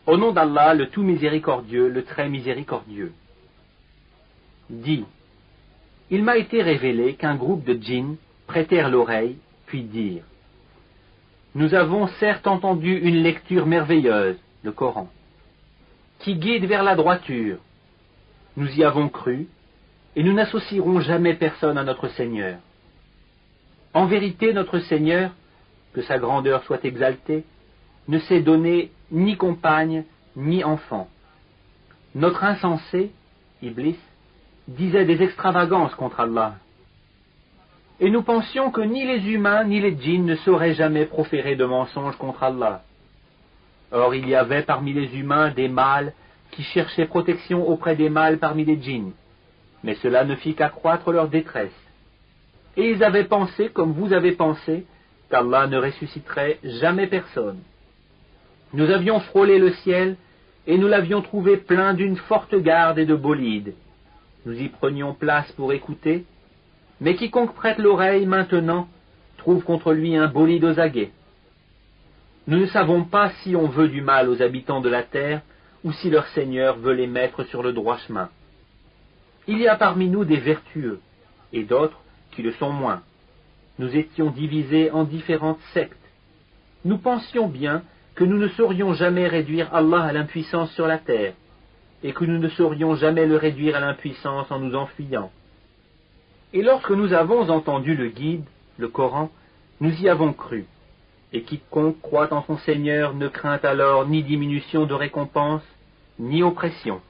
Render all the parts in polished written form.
Au nom d'Allah, le tout miséricordieux, le très miséricordieux. Dit, il m'a été révélé qu'un groupe de djinns prêtèrent l'oreille, puis dirent, nous avons certes entendu une lecture merveilleuse, le Coran, qui guide vers la droiture. Nous y avons cru, et nous n'associerons jamais personne à notre Seigneur. En vérité, notre Seigneur, que sa grandeur soit exaltée, ne s'est donné ni compagne, ni enfant. Notre insensé, Iblis, disait des extravagances contre Allah. Et nous pensions que ni les humains ni les djinns ne sauraient jamais proférer de mensonges contre Allah. Or il y avait parmi les humains des mâles qui cherchaient protection auprès des mâles parmi les djinns, mais cela ne fit qu'accroître leur détresse. Et ils avaient pensé, comme vous avez pensé, qu'Allah ne ressusciterait jamais personne. Nous avions frôlé le ciel, et nous l'avions trouvé plein d'une forte garde et de bolides. Nous y prenions place pour écouter, mais quiconque prête l'oreille maintenant trouve contre lui un bolide aux aguets. Nous ne savons pas si on veut du mal aux habitants de la terre, ou si leur Seigneur veut les mettre sur le droit chemin. Il y a parmi nous des vertueux, et d'autres qui le sont moins. Nous étions divisés en différentes sectes. Nous pensions bien que nous ne saurions jamais réduire Allah à l'impuissance sur la terre, et que nous ne saurions jamais le réduire à l'impuissance en nous enfuyant. Et lorsque nous avons entendu le guide, le Coran, nous y avons cru, et quiconque croit en son Seigneur ne craint alors ni diminution de récompense, ni oppression.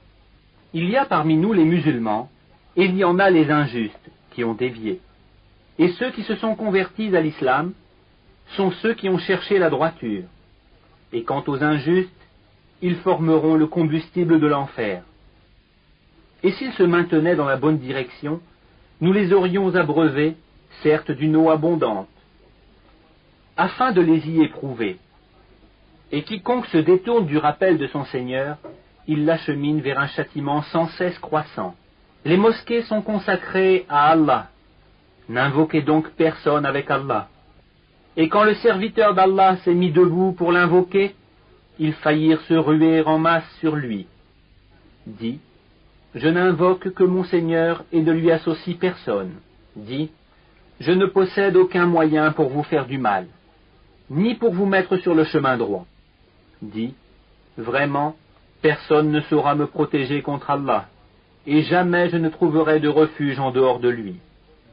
Il y a parmi nous les musulmans, et il y en a les injustes, qui ont dévié. Et ceux qui se sont convertis à l'islam sont ceux qui ont cherché la droiture. Et quant aux injustes, ils formeront le combustible de l'enfer. Et s'ils se maintenaient dans la bonne direction, nous les aurions abreuvés, certes d'une eau abondante, afin de les y éprouver. Et quiconque se détourne du rappel de son Seigneur, il l'achemine vers un châtiment sans cesse croissant. Les mosquées sont consacrées à Allah. N'invoquez donc personne avec Allah. Et quand le serviteur d'Allah s'est mis debout pour l'invoquer, ils faillirent se ruer en masse sur lui. Dit, je n'invoque que mon Seigneur et ne lui associe personne. Dit, je ne possède aucun moyen pour vous faire du mal, ni pour vous mettre sur le chemin droit. Dit, vraiment, personne ne saura me protéger contre Allah, et jamais je ne trouverai de refuge en dehors de lui.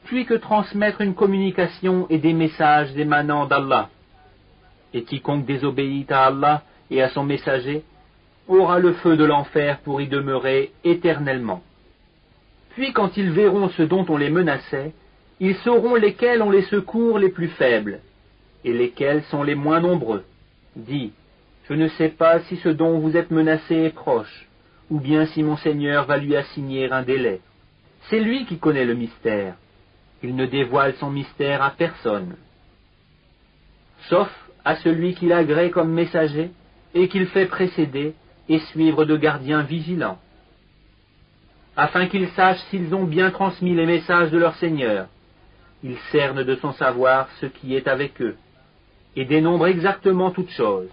Puis que transmettre une communication et des messages émanant d'Allah. Et quiconque désobéit à Allah et à son messager aura le feu de l'enfer pour y demeurer éternellement. Puis quand ils verront ce dont on les menaçait, ils sauront lesquels ont les secours les plus faibles, et lesquels sont les moins nombreux. Dis, je ne sais pas si ce dont vous êtes menacé est proche, ou bien si mon Seigneur va lui assigner un délai. C'est lui qui connaît le mystère. Il ne dévoile son mystère à personne, sauf à celui qu'il agrée comme messager et qu'il fait précéder et suivre de gardiens vigilants, afin qu'ils sachent s'ils ont bien transmis les messages de leur Seigneur. Il cerne de son savoir ce qui est avec eux, et dénombre exactement toutes choses.